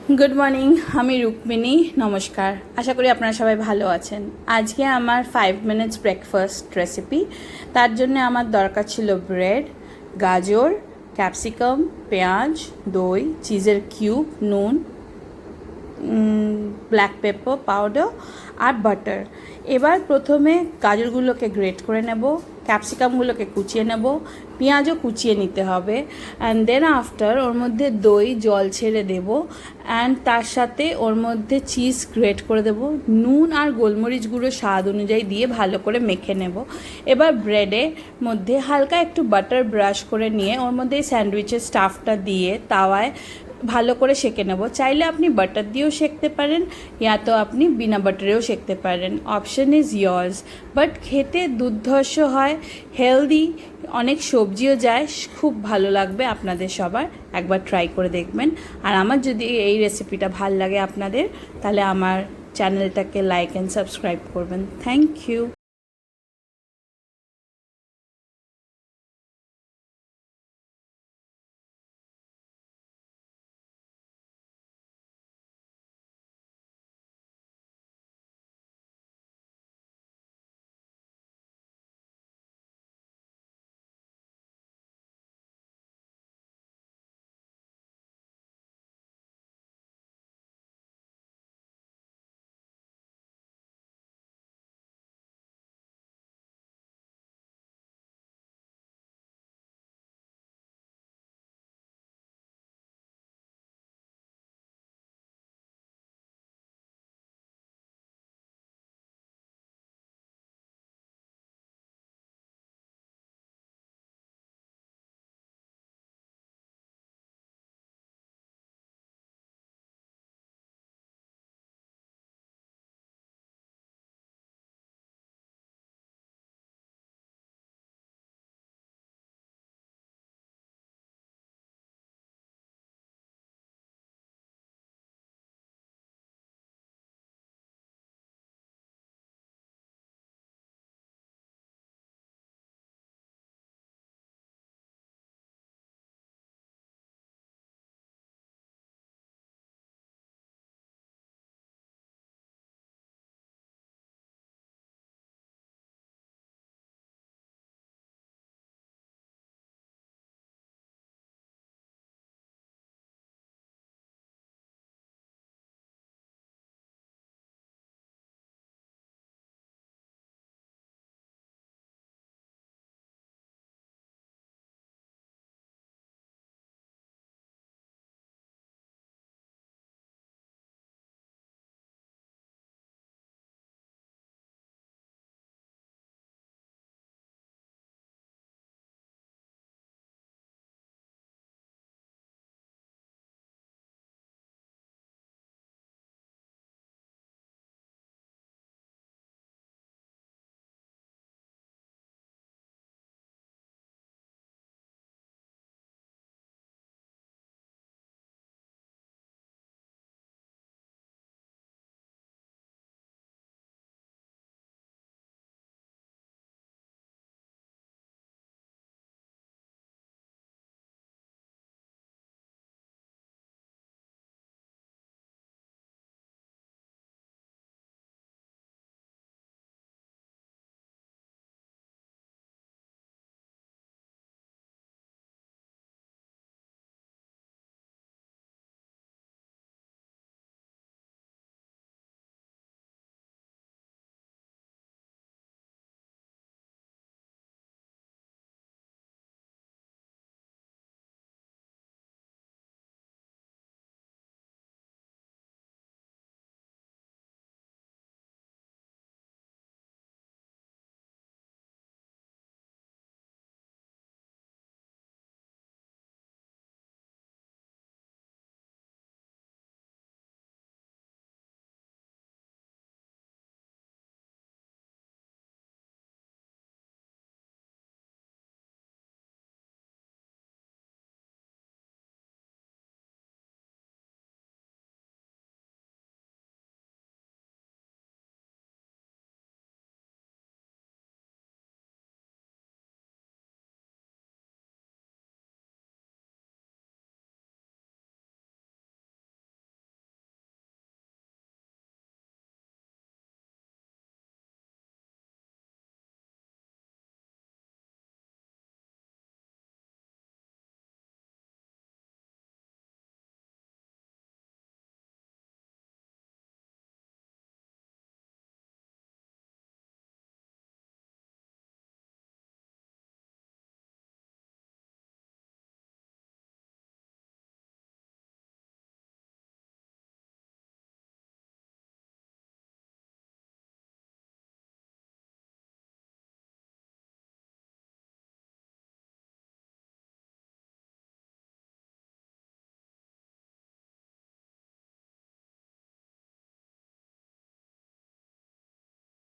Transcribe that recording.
Good morning আমি রুক্মিণী নমস্কার আশা করি আপনারা সবাই ভালো আছেন। আজকে আমার 5 মিনিটস ব্রেকফাস্ট রেসিপি। তার জন্য আমার দরকার ছিল ব্রেড, গাজর, ক্যাপসিকাম, পেঁয়াজ, দই, চিজের কিউব, নুন, ব্ল্যাক পেপার পাউডার আর বাটার। এবার প্রথমে গাজরগুলোকে গ্রেট করে নেব, ক্যাপসিকামগুলোকে কুচিয়ে নেব, পেঁয়াজও কুচিয়ে নিতে হবে। অ্যান্ড দেন আফটার ওর মধ্যে দই জল ছেড়ে দেব, অ্যান্ড তার সাথে ওর মধ্যে চিজ গ্রেট করে দেব, নুন আর গোলমরিচ গুঁড়ো স্বাদ অনুযায়ী দিয়ে ভালো করে মেখে নেব। এবার ব্রেডের মধ্যে হালকা একটু বাটার ব্রাশ করে নিয়ে ওর মধ্যে এই স্যান্ডউইচের স্টাফটা দিয়ে তাওয়ায় ভালো করে সেঁকে নেব। চাইলে আপনি বাটার দিয়েও সেঁকতে পারেন, ইয়া তো আপনি বিনা বাটারেও সেঁকতে পারেন, অপশন ইজ ইয়ার্স। বাট খেতে দুর্ধর্ষ হয়, হেলদি, অনেক সবজিও যায়, খুব ভালো লাগবে আপনাদের সবার। একবার ট্রাই করে দেখবেন। আর আমার যদি এই রেসিপিটা ভাল লাগে আপনাদের, তাহলে আমার চ্যানেলটাকে লাইক অ্যান্ড সাবস্ক্রাইব করবেন। Thank you.